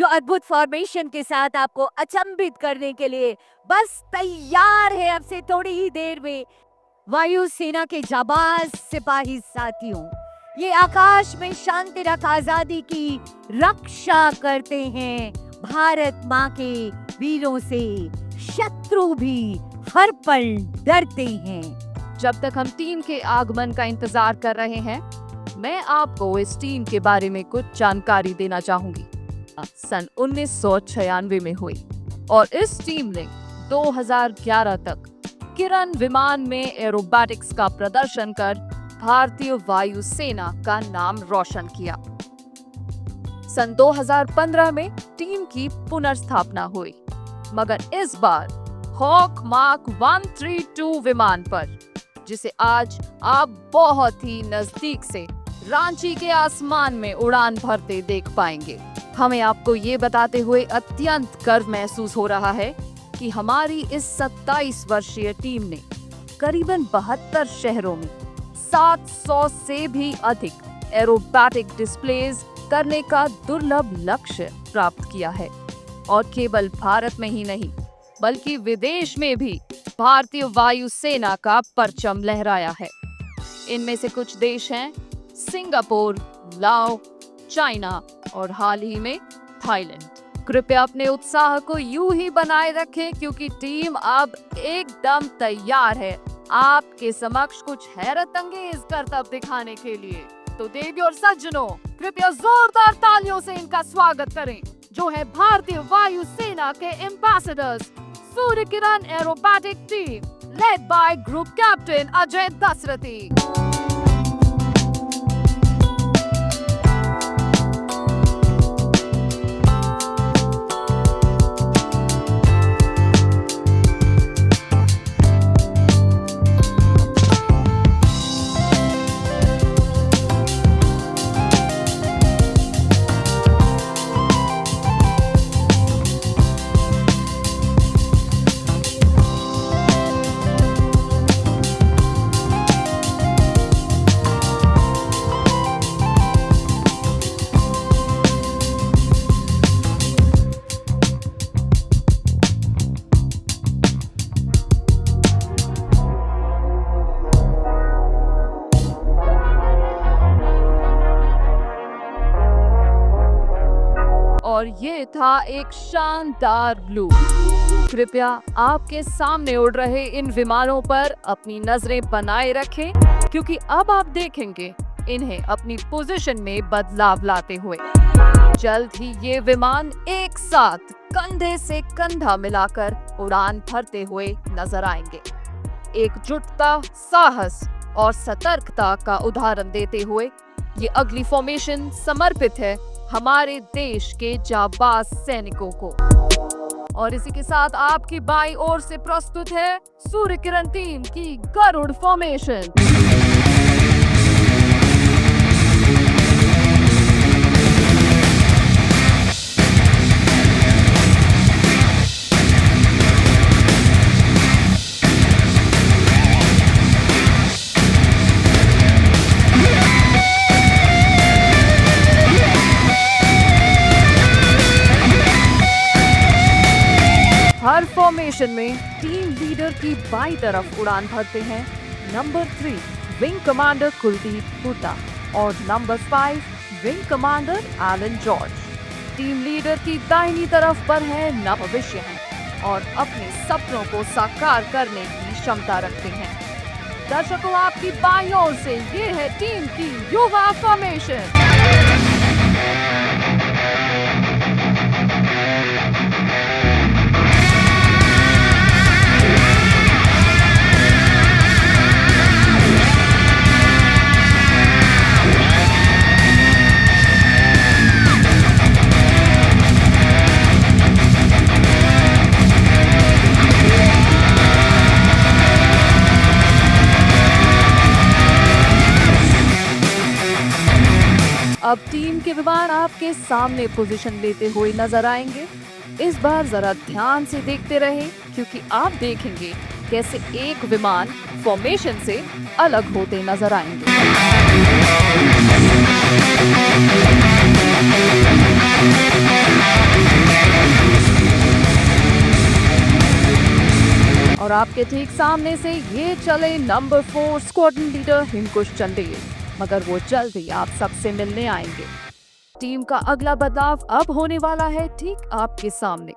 जो अद्भुत फॉर्मेशन के साथ आपको अचंभित करने के लिए बस तैयार है अब से थोड़ी ही देर में। वायुसेना के जाबाज सिपाही साथियों, ये आकाश में शांति रख आजादी की रक्षा करते हैं। भारत माँ के वीरों से शत्रु भी हर पल डरते हैं। जब तक हम टीम के आगमन का इंतजार कर रहे हैं, मैं आपको इस टीम के बारे में कुछ जानकारी देना चाहूंगी। सन 1996 में हुई और इस टीम ने 2011 तक किरण विमान में एरोबैटिक्स का प्रदर्शन कर भारतीय वायुसेना का नाम रोशन किया। सन 2015 में टीम की पुनर्स्थापना हुई, मगर इस बार हॉक मार्क 132 विमान पर, जिसे आज आप बहुत ही नजदीक से रांची के आसमान में उड़ान भरते देख पाएंगे। हमें आपको ये बताते हुए अत्यंत गर्व महसूस हो रहा है कि हमारी इस 27 वर्षीय टीम ने करीबन 72 शहरों में 700 से भी अधिक एरोबैटिक डिस्प्लेज करने का दुर्लभ लक्ष्य प्राप्त किया है। और केवल भारत में ही नहीं, बल्कि विदेश में भी भारतीय वायुसेना का परचम लहराया है। इनमें से कुछ देश हैं सिंगापुर, लाओ, चाइना और हाल ही में थाईलैंड। कृपया अपने उत्साह को यूं ही बनाए रखें, क्योंकि टीम अब एकदम तैयार है आपके समक्ष कुछ हैरत अंगेज करतब दिखाने के लिए। तो देवी और सज्जनों, कृपया जोरदार तालियों से इनका स्वागत करें, जो है भारतीय वायुसेना के ambassadors, Surya Kiran aerobatic team, led by group captain Ajay Dasharathi. और ये था एक शानदार ब्लू। कृपया आपके सामने उड़ रहे इन विमानों पर अपनी नजरें बनाए रखें, क्योंकि अब आप देखेंगे इन्हें अपनी पोजीशन में बदलाव लाते हुए। जल्द ही ये विमान एक साथ कंधे से कंधा मिलाकर उड़ान भरते हुए नजर आएंगे। एकजुटता, साहस और सतर्कता का उदाहरण देते हुए ये अगली फॉर्मेशन समर्पित है हमारे देश के जाबाज सैनिकों को। और इसी के साथ आपकी बाईं ओर से प्रस्तुत है सूर्य किरण टीम की गरुड़ फॉर्मेशन। हर फॉर्मेशन में टीम लीडर की बाईं तरफ उड़ान भरते हैं number 3 wing commander Kuldeep Hooda और number 5 wing commander Alan George. Team leader की दाहिनी तरफ पर है नवविष्य हैं और अपने सपनों को साकार करने की क्षमता रखते हैं। दर्शकों, आपकी बाईं ओर से ये है टीम की युवा फॉर्मेशन। अब टीम के विमान आपके सामने पोजीशन लेते हुए नजर आएंगे। इस बार जरा ध्यान से देखते रहें, क्योंकि आप देखेंगे कैसे एक विमान फॉर्मेशन से अलग होते नजर आएंगे। और आपके ठीक सामने से ये चले नंबर 4 स्क्वाड्रन लीडर हिमकुश चंदेल, मगर वो जल्द ही आप सबसे मिलने आएंगे। टीम का अगला बदलाव अब होने वाला है ठीक आपके सामने।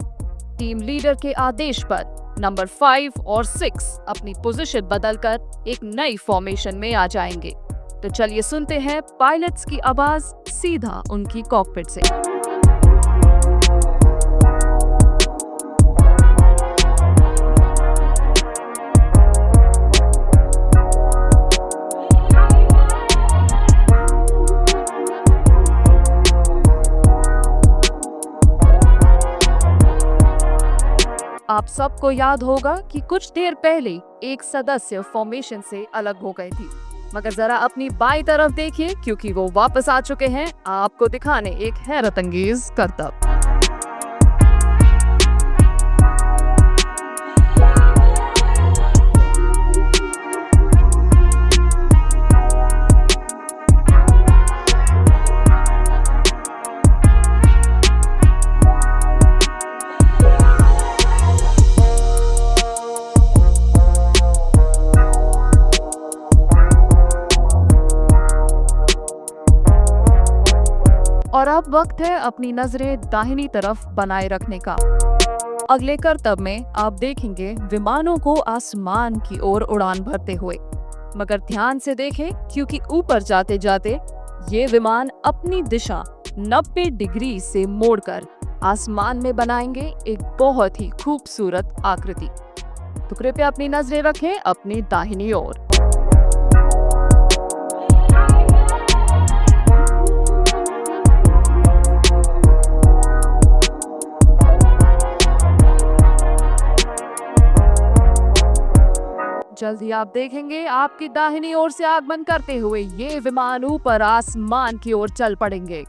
टीम लीडर के आदेश पर नंबर 5 और 6 अपनी पोजीशन बदलकर एक नई फॉर्मेशन में आ जाएंगे। तो चलिए सुनते हैं पायलट्स की आवाज सीधा उनकी कॉकपिट से। आप सबको याद होगा कि कुछ देर पहले एक सदस्य फॉर्मेशन से अलग हो गए थी, मगर जरा अपनी बाईं तरफ देखिए क्योंकि वो वापस आ चुके हैं आपको दिखाने एक हैरत अंगेज करतब। और अब वक्त है अपनी नजरें दाहिनी तरफ बनाए रखने का। अगले करतब में आप देखेंगे विमानों को आसमान की ओर उड़ान भरते हुए, मगर ध्यान से देखें क्योंकि ऊपर जाते जाते ये विमान अपनी दिशा 90 डिग्री से मोड़कर आसमान में बनाएंगे एक बहुत ही खूबसूरत आकृति। तो कृपया अपनी नजरें रखें अपनी दाहिनी ओर। जल्दी आप देखेंगे आपकी दाहिनी ओर से आगमन करते हुए ये विमान ऊपर आसमान की ओर चल पड़ेंगे।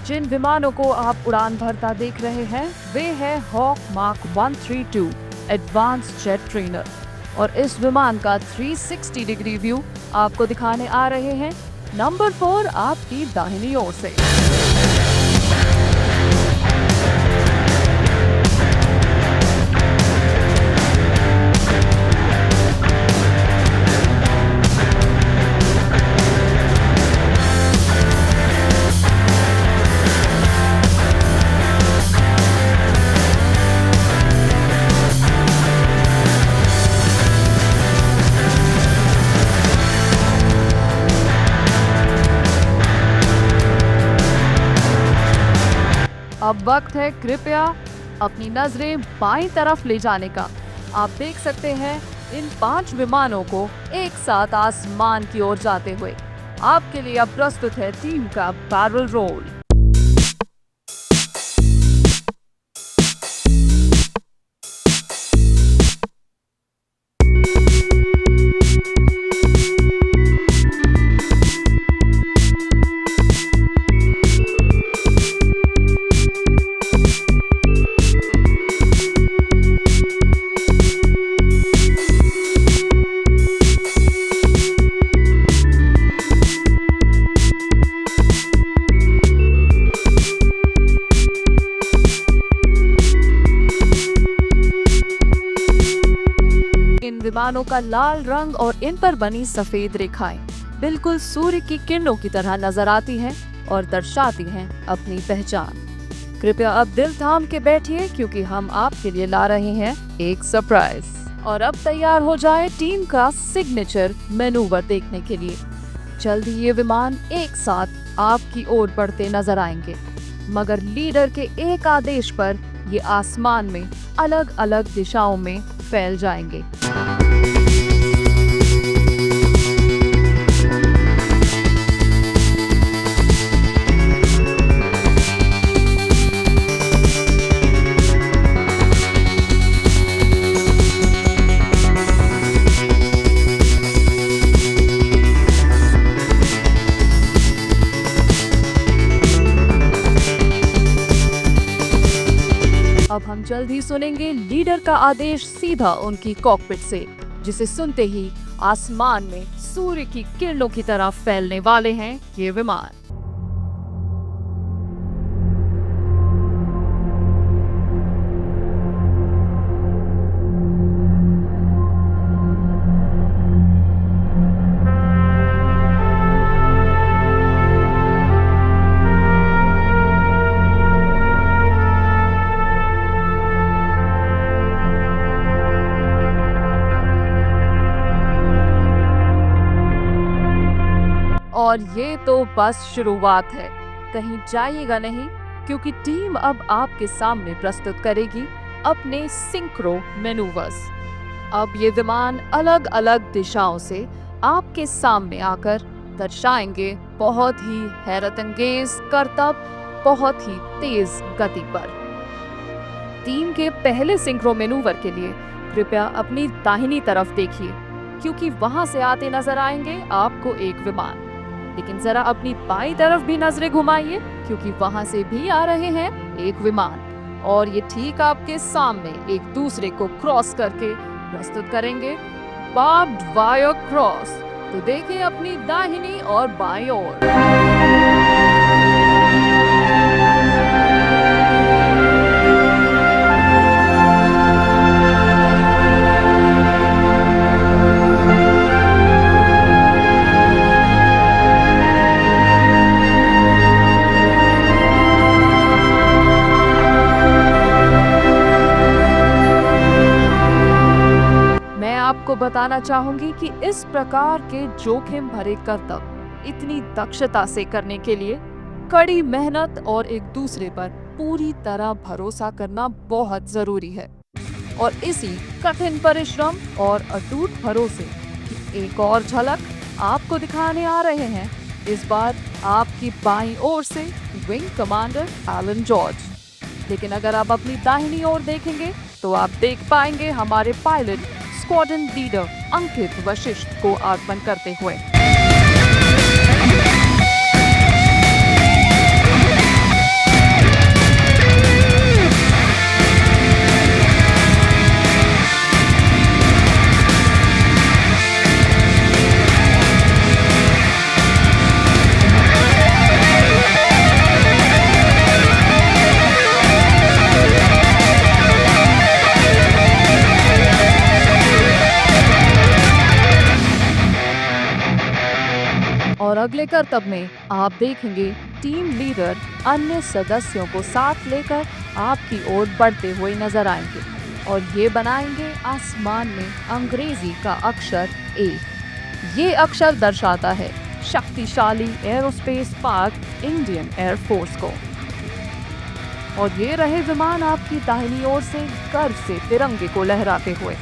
जिन विमानों को आप उड़ान भरता देख रहे हैं वे है Hawk Mark 132 advanced jet trainer, और इस विमान का 360 डिग्री व्यू आपको दिखाने आ रहे हैं नंबर 4 आपकी दाहिनी ओर से। अब वक्त है कृपया अपनी नजरें बाईं तरफ ले जाने का। आप देख सकते हैं इन 5 विमानों को एक साथ आसमान की ओर जाते हुए। आपके लिए अब प्रस्तुत है टीम का बैरल रोल। विमानों का लाल रंग और इन पर बनी सफेद रेखाएं बिल्कुल सूर्य की किरणों की तरह नजर आती हैं और दर्शाती हैं अपनी पहचान। कृपया अब दिल थाम के बैठिए क्योंकि हम आपके लिए ला रहे हैं एक सरप्राइज। और अब तैयार हो जाए टीम का सिग्नेचर मैनूवर देखने के लिए। जल्द ही ये विमान एक साथ आपकी ओर बढ़ते नजर आएंगे, मगर लीडर के एक आदेश पर ये आसमान में अलग अलग दिशाओं में फैल जाएंगे। अब हम जल्द ही सुनेंगे लीडर का आदेश सीधा उनकी कॉकपिट से, जिसे सुनते ही आसमान में सूर्य की किरणों की तरह फैलने वाले हैं ये विमान। और ये तो बस शुरुआत है, कहीं जाइएगा नहीं, क्योंकि टीम अब आपके सामने प्रस्तुत करेगी अपने सिंक्रो मैनूवर्स। अब ये विमान अलग अलग दिशाओं से आपके सामने आकर दर्शाएंगे बहुत ही हैरतअंगेज करतब बहुत ही तेज गति पर। टीम के पहले सिंक्रो मैनूवर के लिए कृपया अपनी दाहिनी तरफ देखिए, क्योंकि वहां से आते नजर आएंगे आपको एक विमान। लेकिन जरा अपनी बाईं तरफ भी नजरें घुमाइए, क्योंकि वहां से भी आ रहे हैं एक विमान, और ये ठीक आपके सामने एक दूसरे को क्रॉस करके प्रस्तुत करेंगे बार्ब्ड वायर क्रॉस। तो देखिए अपनी दाहिनी और बाईं ओर। आपको बताना चाहूंगी कि इस प्रकार के जोखिम भरे करतब इतनी दक्षता से करने के लिए कड़ी मेहनत और एक दूसरे पर पूरी तरह भरोसा करना बहुत जरूरी है। और इसी कठिन परिश्रम और अटूट भरोसे की एक और झलक आपको दिखाने आ रहे हैं इस बार आपकी बाईं ओर से विंग कमांडर एलन जॉर्ज। लेकिन अगर आप अपनी दाहिनी ओर देखेंगे तो आप देख पाएंगे हमारे पायलट स्क्वाड्रन लीडर अंकित वशिष्ठ को आगमन करते हुए। और अगले करतब में आप देखेंगे टीम लीडर अन्य सदस्यों को साथ लेकर आपकी ओर बढ़ते हुए नजर आएंगे और ये बनाएंगे आसमान में अंग्रेजी का अक्षर ए। ये अक्षर दर्शाता है शक्तिशाली एरोस्पेस पार्क इंडियन एयरफोर्स को। और ये रहे विमान आपकी दाहिनी ओर से गर्व से तिरंगे को लहराते हुए।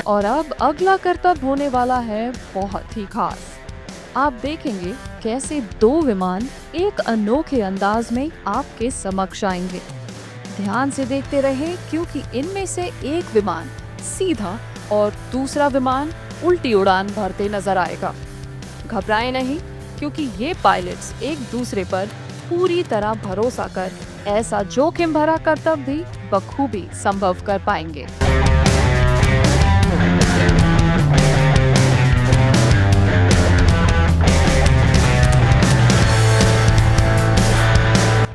और अब अगला करतब होने वाला है बहुत ही खास। आप देखेंगे कैसे दो विमान एक अनोखे अंदाज में आपके समक्ष आएंगे। ध्यान से देखते रहे क्योंकि इनमें से एक विमान सीधा और दूसरा विमान उल्टी उड़ान भरते नजर आएगा। घबराएं नहीं क्योंकि ये पायलट्स एक दूसरे पर पूरी तरह भरोसा कर ऐसा जोखिम भरा करतब भी बखूबी संभव कर पाएंगे।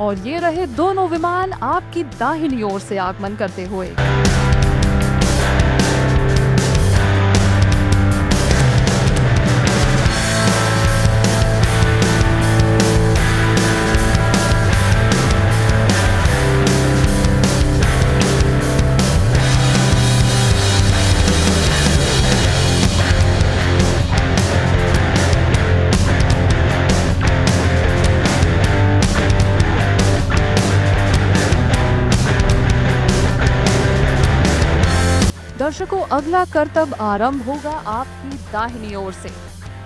और ये रहे दोनों विमान आपकी दाहिनी ओर से आगमन करते हुए। दर्शकों, अगला करतब आरंभ होगा आपकी दाहिनी ओर से।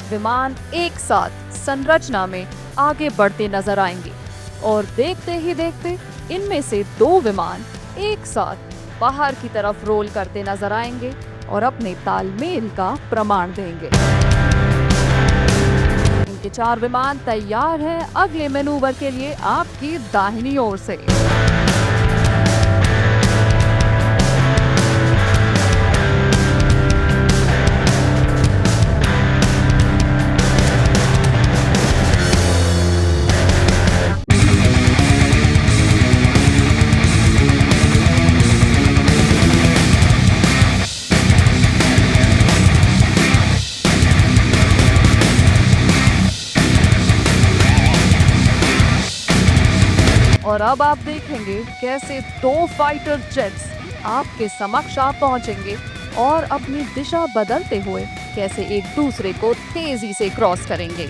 विमान एक साथ संरचना में आगे बढ़ते नजर आएंगे और देखते ही देखते इनमें से दो विमान एक साथ बाहर की तरफ रोल करते नजर आएंगे और अपने तालमेल का प्रमाण देंगे। इनके 4 विमान तैयार हैं अगले मैनूवर के लिए आपकी दाहिनी ओर से। और अब आप देखेंगे कैसे 2 फाइटर जेट्स आपके समक्ष आ पहुंचेंगे और अपनी दिशा बदलते हुए कैसे एक दूसरे को तेजी से क्रॉस करेंगे।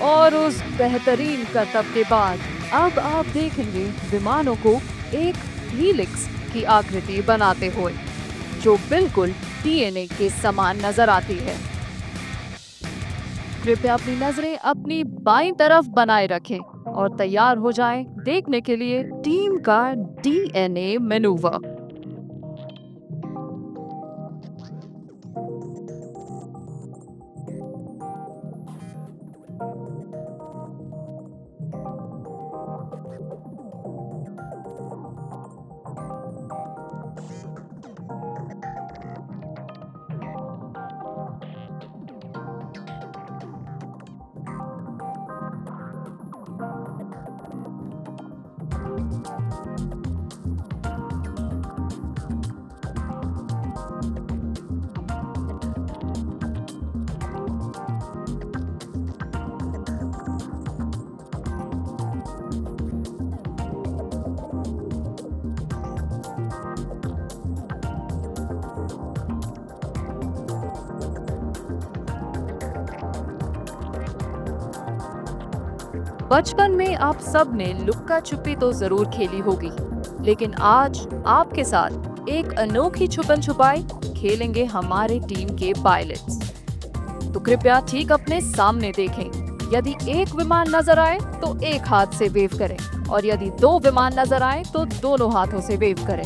और उस बेहतरीन करतब के बाद अब आप देखेंगे विमानों को एक हीलिक्स की आकृति बनाते हुए, जो बिल्कुल डीएनए के समान नजर आती है। कृपया अपनी नजरें अपनी बाईं तरफ बनाए रखें और तैयार हो जाएं देखने के लिए टीम का डीएनए मैनूवर। बचपन में आप सब ने लुक्का छुपी तो जरूर खेली होगी, लेकिन आज आपके साथ एक अनोखी छुपन छुपाई खेलेंगे हमारे टीम के पायलट्स। तो कृपया ठीक अपने सामने देखें। यदि एक विमान नजर आए तो एक हाथ से वेव करें और यदि 2 विमान नजर आए तो दोनों हाथों से वेव करें।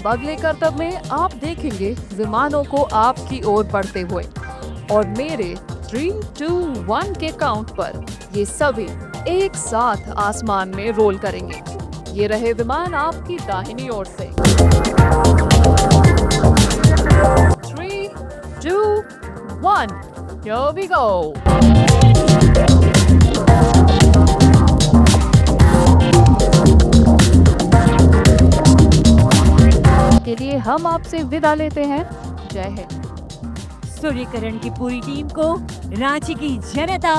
अब अगले करतब में आप देखेंगे विमानों को आपकी ओर बढ़ते हुए, और मेरे 3, 2, 1 के काउंट पर ये सभी एक साथ आसमान में रोल करेंगे। ये रहे विमान आपकी दाहिनी ओर से। 3, 2, 1, here we go। के लिए हम आपसे विदा लेते हैं। जय हिंद। सूर्यकिरण की पूरी टीम को रांची की जनता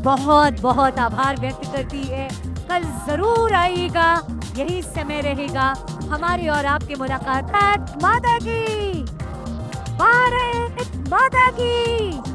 बहुत बहुत आभार व्यक्त करती है। कल जरूर आइएगा, यही समय रहेगा हमारी और आपकी मुलाकात। भारत माता की, भारत माता की।